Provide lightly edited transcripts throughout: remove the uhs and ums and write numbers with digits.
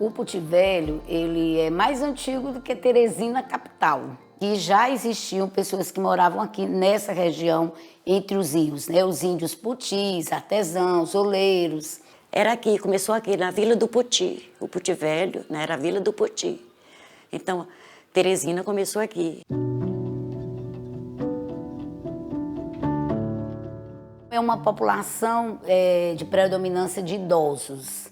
O Puti Velho, ele é mais antigo do que Teresina capital. E já existiam pessoas que moravam aqui nessa região, entre os rios, né? Os índios putis, artesãos, oleiros. Era aqui, começou aqui na Vila do Puti. O Puti Velho, né, era a Vila do Puti. Então, Teresina começou aqui. É uma população de predominância de idosos.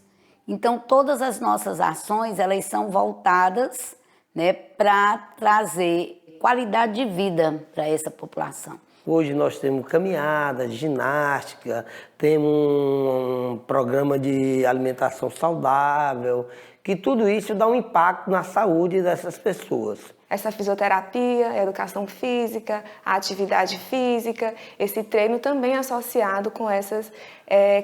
Então, todas as nossas ações, elas são voltadas, né, para trazer qualidade de vida para essa população. Hoje nós temos caminhada, ginástica, temos um programa de alimentação saudável, que tudo isso dá um impacto na saúde dessas pessoas. Essa fisioterapia, a educação física, a atividade física, esse treino também associado com essas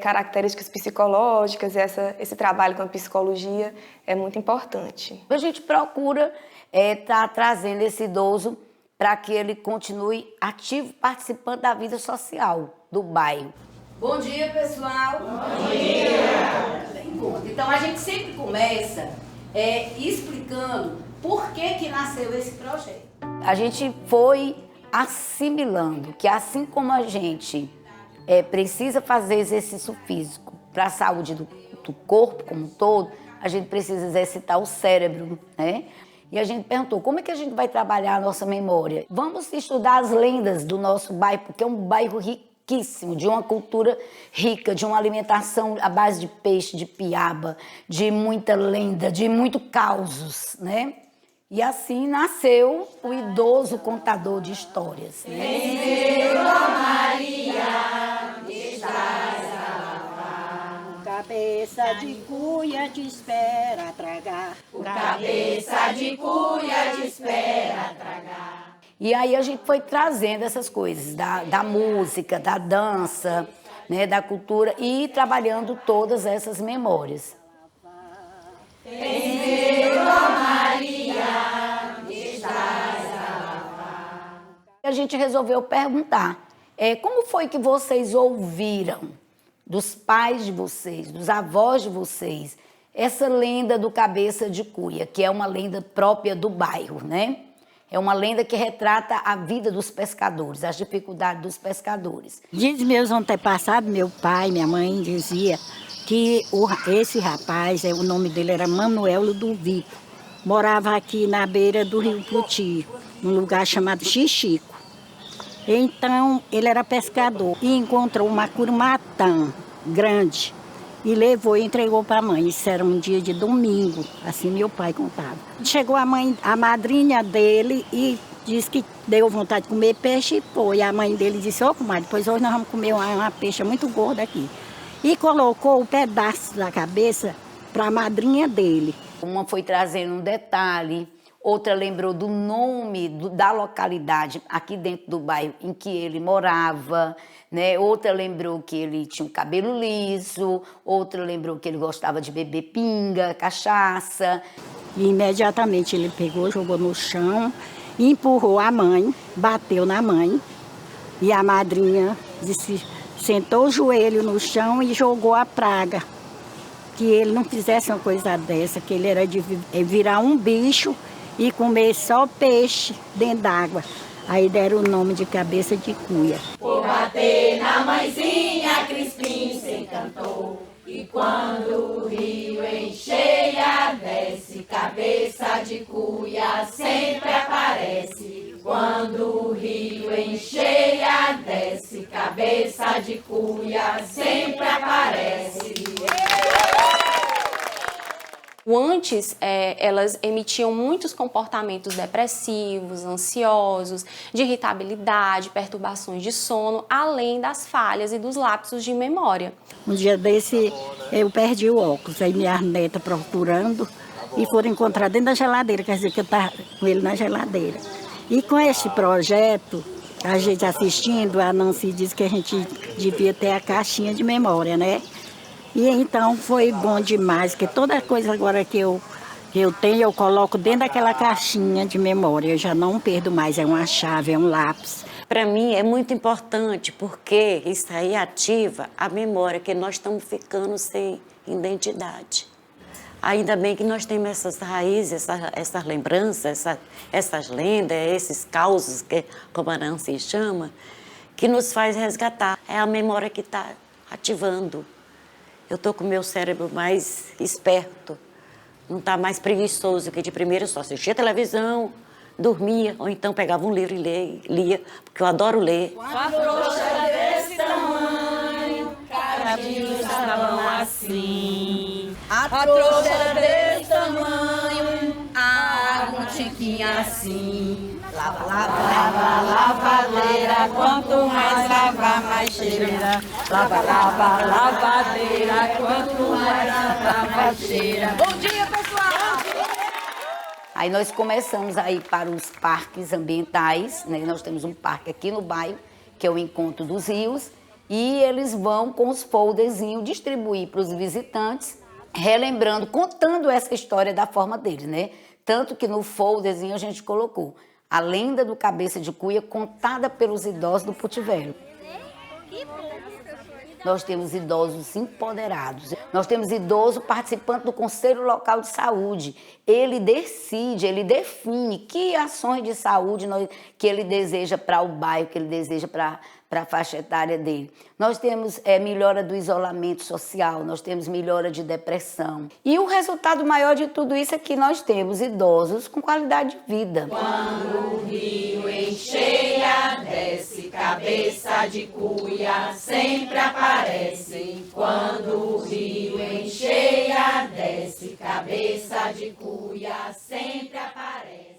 características psicológicas, esse trabalho com a psicologia é muito importante. A gente procura estar trazendo esse idoso para que ele continue ativo, participando da vida social do bairro. Bom dia, pessoal! Bom dia! Então, a gente sempre começa explicando por que nasceu esse projeto. A gente foi assimilando que, assim como a gente precisa fazer exercício físico para a saúde do corpo como um todo, a gente precisa exercitar o cérebro, né? E a gente perguntou, como é que a gente vai trabalhar a nossa memória? Vamos estudar as lendas do nosso bairro, porque é um bairro riquíssimo, de uma cultura rica, de uma alimentação à base de peixe, de piaba, de muita lenda, de muito causos, né? E assim nasceu o idoso contador de histórias. Venceu a Maria, estás a lavar. O cabeça de cuia te espera tragar. O cabeça de cuia te espera tragar. E aí a gente foi trazendo essas coisas, da música, da dança, né, da cultura, e trabalhando todas essas memórias. Venceu a Maria, estás a lavar. A gente resolveu perguntar, como foi que vocês ouviram dos pais de vocês, dos avós de vocês, essa lenda do cabeça de cuia, que é uma lenda própria do bairro, né? É uma lenda que retrata a vida dos pescadores, as dificuldades dos pescadores. Diz meus antepassados, meu pai, minha mãe dizia que esse rapaz, o nome dele era Manuel Ludovico, morava aqui na beira do rio Puti, num lugar chamado Xixico. Então, ele era pescador e encontrou uma curumatã grande e levou e entregou para a mãe. Isso era um dia de domingo, assim meu pai contava. Chegou a madrinha dele e disse que deu vontade de comer peixe e foi. A mãe dele disse, comadre, depois hoje nós vamos comer uma peixe muito gorda aqui. E colocou o pedaço da cabeça para a madrinha dele. Uma foi trazendo um detalhe, outra lembrou do nome da localidade aqui dentro do bairro em que ele morava, né? Outra lembrou que ele tinha um cabelo liso, outra lembrou que ele gostava de beber pinga, cachaça. E imediatamente ele pegou, jogou no chão, empurrou a mãe, bateu na mãe e a madrinha sentou o joelho no chão e jogou a praga. Que ele não fizesse uma coisa dessa, que ele era de virar um bicho e comer só peixe dentro d'água. Aí deram o nome de cabeça de cuia. Por bater na mãezinha, Crispim se encantou. E quando o rio encheia, desce, cabeça de cuia sempre aparece. Quando o rio encheia, desce, cabeça de cuia sempre aparece. Antes, elas emitiam muitos comportamentos depressivos, ansiosos, de irritabilidade, perturbações de sono, além das falhas e dos lapsos de memória. Um dia desse, eu perdi o óculos, aí minha neta procurando e foram encontrar dentro da geladeira, quer dizer que eu estava com ele na geladeira. E com esse projeto, a gente assistindo, a Nancy disse que a gente devia ter a caixinha de memória, né? E então foi bom demais, que toda coisa agora que eu tenho, eu coloco dentro daquela caixinha de memória. Eu já não perdo mais, é uma chave, é um lápis. Para mim é muito importante, porque isso aí ativa a memória, que nós estamos ficando sem identidade. Ainda bem que nós temos essas raízes, essas lembranças, essas lendas, esses causos, que, como a Nancy chama, que nos faz resgatar. É a memória que está ativando. Eu estou com o meu cérebro mais esperto, não está mais preguiçoso, que de primeiro eu só assistia televisão, dormia, ou então pegava um livro e lia, porque eu adoro ler. Com a trouxa desse tamanho, caradinhos estavam assim. A trouxa era desse tamanho, a água um tiquinho assim. Lava, lava, lava, lavadeira, quanto mais lavar, mais cheira. Lava, lava, lavadeira, quanto mais lavar, mais cheira. Bom dia, pessoal! Aí nós começamos a ir para os parques ambientais, né? Nós temos um parque aqui no bairro, que é o Encontro dos Rios, e eles vão com os folderzinhos distribuir para os visitantes, relembrando, contando essa história da forma deles, né? Tanto que no folderzinho a gente colocou a lenda do Cabeça de Cuia contada pelos idosos do Puti Velho. Nós temos idosos empoderados, nós temos idoso participante do Conselho Local de Saúde. Ele decide, ele define que ações de saúde que ele deseja para o bairro, que ele deseja para a faixa etária dele. Nós temos melhora do isolamento social, nós temos melhora de depressão. E o resultado maior de tudo isso é que nós temos idosos com qualidade de vida. Quando o rio encheia, desce cabeça de cuia, sempre aparece. Quando o rio encheia, desce cabeça de cuia, sempre aparece.